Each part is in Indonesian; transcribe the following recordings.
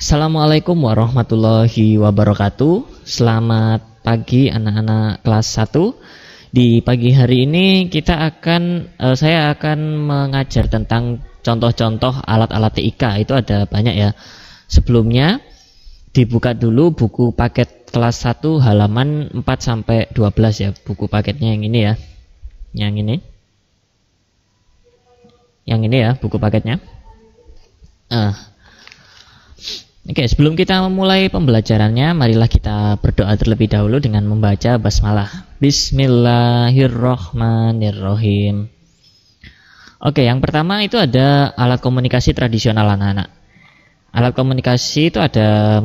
Assalamualaikum warahmatullahi wabarakatuh. Selamat pagi anak-anak kelas 1. Di pagi hari ini saya akan mengajar tentang contoh-contoh alat-alat TIK. Itu ada banyak ya. Sebelumnya dibuka dulu buku paket kelas 1 halaman 4 sampai 12 ya. Buku paketnya yang ini ya. Yang ini. Yang ini ya buku paketnya. Oke, sebelum kita memulai pembelajarannya, marilah kita berdoa terlebih dahulu dengan membaca basmalah. Bismillahirrohmanirrohim. Oke, yang pertama itu ada alat komunikasi tradisional anak-anak. Alat komunikasi itu ada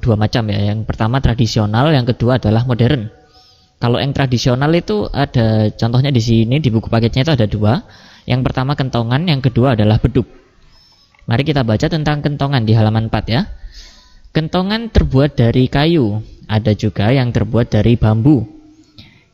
dua macam ya. Yang pertama tradisional, yang kedua adalah modern. Kalau yang tradisional itu ada contohnya di sini di buku paketnya itu ada dua. Yang pertama kentongan, yang kedua adalah beduk. Mari kita baca tentang kentongan di halaman 4 ya. Kentongan terbuat dari kayu, ada juga yang terbuat dari bambu.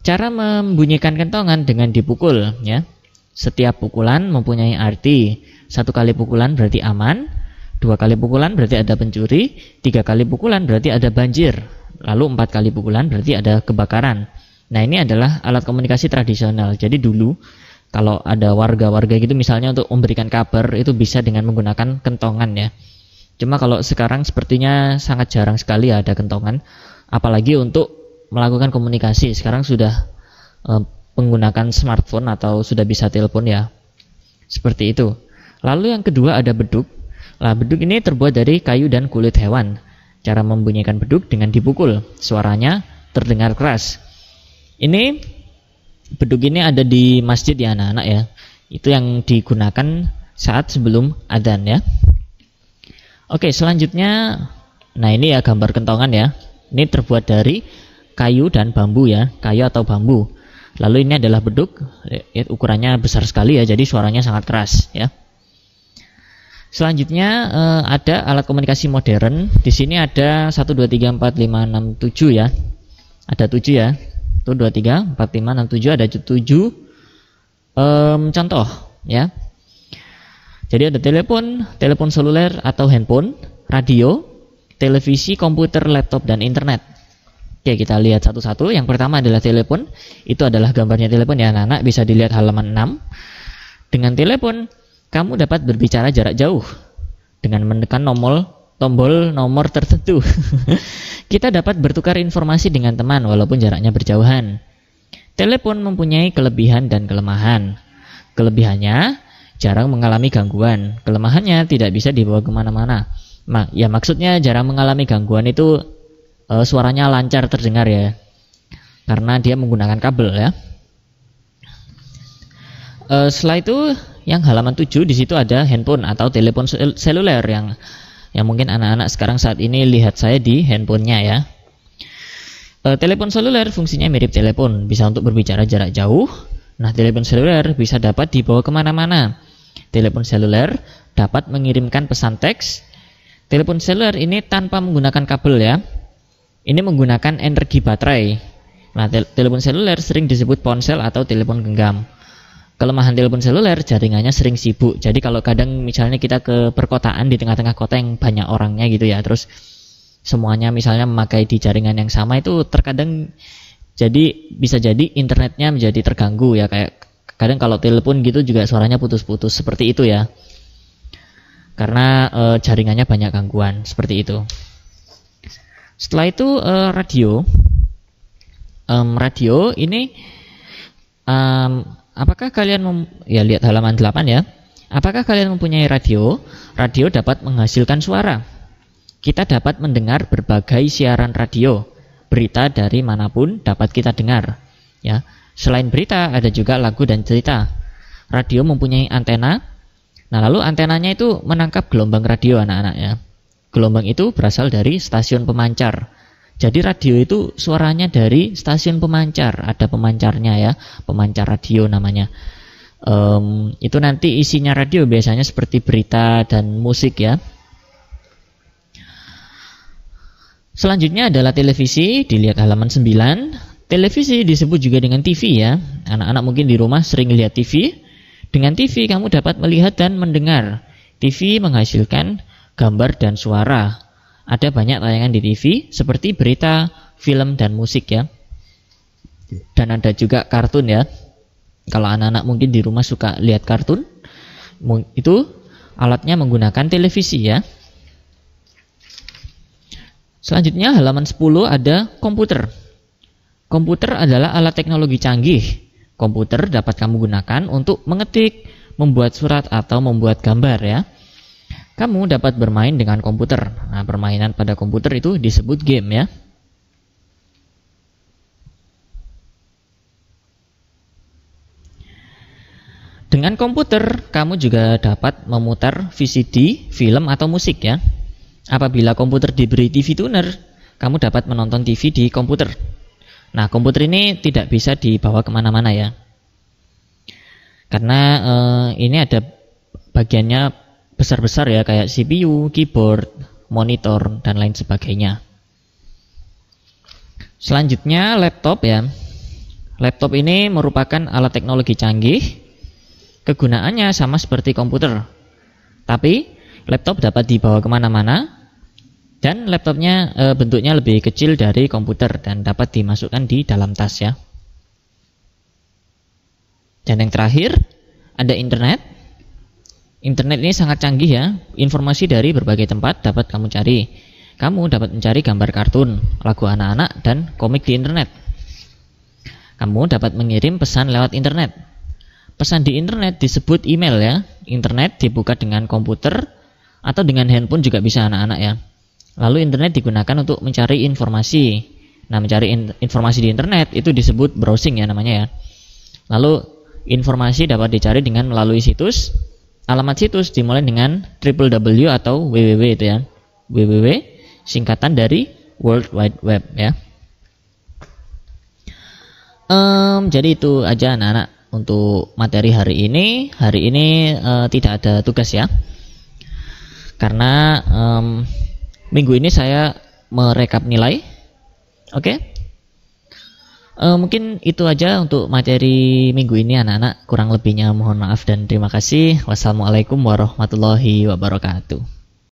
Cara membunyikan kentongan dengan dipukul ya. Setiap pukulan mempunyai arti. 1 kali pukulan berarti aman, 2 kali pukulan berarti ada pencuri, 3 kali pukulan berarti ada banjir, lalu 4 kali pukulan berarti ada kebakaran. Nah, ini adalah alat komunikasi tradisional. Jadi dulu kalau ada warga-warga gitu misalnya untuk memberikan kabar itu bisa dengan menggunakan kentongan ya. Cuma kalau sekarang sepertinya sangat jarang sekali ada kentongan, apalagi untuk melakukan komunikasi. Sekarang sudah menggunakan smartphone atau sudah bisa telepon ya. Seperti itu. Lalu yang kedua ada beduk. Nah, beduk ini terbuat dari kayu dan kulit hewan. Cara membunyikan beduk dengan dipukul. Suaranya terdengar keras. Beduk ini ada di masjid ya anak-anak ya. Itu yang digunakan saat sebelum adzan ya. Oke, selanjutnya, nah ini ya gambar kentongan ya. Ini terbuat dari kayu dan bambu ya, kayu atau bambu. Lalu ini adalah beduk, ukurannya besar sekali ya, jadi suaranya sangat keras ya. Selanjutnya ada alat komunikasi modern. Di sini ada 1, 2, 3, 4, 5, 6, 7 ya. Ada 7 ya. 1, 2, 3, 4, 5, 6, 7 ada 7 contoh ya. Jadi ada telepon seluler atau handphone, radio, televisi, komputer, laptop, dan internet. Oke, kita lihat satu-satu. Yang pertama adalah telepon. Itu adalah gambarnya telepon ya anak-anak, bisa dilihat halaman 6. Dengan telepon, kamu dapat berbicara jarak jauh dengan menekan tombol nomor tertentu. Kita dapat bertukar informasi dengan teman walaupun jaraknya berjauhan. Telepon mempunyai kelebihan dan kelemahan. Kelebihannya, jarang mengalami gangguan. Kelemahannya tidak bisa dibawa kemana-mana. Ya maksudnya jarang mengalami gangguan itu suaranya lancar terdengar ya, karena dia menggunakan kabel ya. Setelah itu yang halaman 7 di situ ada handphone atau telepon seluler yang mungkin anak-anak sekarang saat ini lihat saya di handphonenya ya. Telepon seluler fungsinya mirip telepon, bisa untuk berbicara jarak jauh. Nah, telepon seluler bisa dapat dibawa kemana-mana. Telepon seluler dapat mengirimkan pesan teks. Telepon seluler ini tanpa menggunakan kabel ya. Ini menggunakan energi baterai. Nah, telepon seluler sering disebut ponsel atau telepon genggam. Kelemahan telepon seluler, jaringannya sering sibuk. Jadi kalau kadang misalnya kita ke perkotaan di tengah-tengah kota yang banyak orangnya gitu ya, terus semuanya misalnya memakai di jaringan yang sama, itu terkadang bisa jadi internetnya menjadi terganggu ya. Kayak kadang kalau telepon gitu juga suaranya putus-putus seperti itu ya, karena jaringannya banyak gangguan seperti itu. Setelah itu radio ini apakah kalian lihat halaman 8 ya. Apakah kalian mempunyai radio? Radio dapat menghasilkan suara. Kita dapat mendengar berbagai siaran radio. Berita dari manapun dapat kita dengar ya. Selain berita ada juga lagu dan cerita. Radio mempunyai antena. Nah, lalu antenanya itu menangkap gelombang radio anak-anak ya. Gelombang itu berasal dari stasiun pemancar. Jadi radio itu suaranya dari stasiun pemancar. Ada pemancarnya ya, pemancar radio namanya. Itu nanti isinya radio biasanya seperti berita dan musik ya. Selanjutnya adalah televisi, dilihat halaman 9. Televisi disebut juga dengan TV ya. Anak-anak mungkin di rumah sering lihat TV. Dengan TV kamu dapat melihat dan mendengar. TV menghasilkan gambar dan suara. ada banyak tayangan di TV seperti berita, film, dan musik ya. Dan ada juga kartun ya. Kalau anak-anak mungkin di rumah suka lihat kartun, itu alatnya menggunakan televisi ya. Selanjutnya halaman 10 ada komputer. Komputer adalah alat teknologi canggih. Komputer dapat kamu gunakan untuk mengetik, membuat surat, atau membuat gambar ya. Kamu dapat bermain dengan komputer. Nah, permainan pada komputer itu disebut game ya. Dengan komputer, kamu juga dapat memutar VCD, film, atau musik ya. Apabila komputer diberi TV tuner, kamu dapat menonton TV di komputer. Nah, komputer ini tidak bisa dibawa kemana-mana ya. Karena ini ada bagiannya besar-besar ya, kayak CPU, keyboard, monitor, dan lain sebagainya. Selanjutnya laptop ya. Laptop ini merupakan alat teknologi canggih. Kegunaannya sama seperti komputer, tapi laptop dapat dibawa kemana-mana, dan laptopnya bentuknya lebih kecil dari komputer dan dapat dimasukkan di dalam tas ya. Dan yang terakhir ada internet. Internet ini sangat canggih ya. Informasi dari berbagai tempat dapat kamu cari. Kamu dapat mencari gambar kartun, lagu anak-anak, dan komik di internet. Kamu dapat mengirim pesan lewat internet. Pesan di internet disebut email ya. Internet dibuka dengan komputer atau dengan handphone juga bisa anak-anak ya. Lalu internet digunakan untuk mencari informasi. Nah, mencari informasi di internet itu disebut browsing ya namanya ya. Lalu informasi dapat dicari dengan melalui situs. Alamat situs dimulai dengan www atau www itu ya. www singkatan dari World Wide Web ya. Jadi itu aja anak-anak untuk materi hari ini. Hari ini tidak ada tugas ya, karena minggu ini saya merekap nilai. Oke. Mungkin itu aja untuk materi minggu ini anak-anak. Kurang lebihnya mohon maaf dan terima kasih. Wassalamualaikum warahmatullahi wabarakatuh.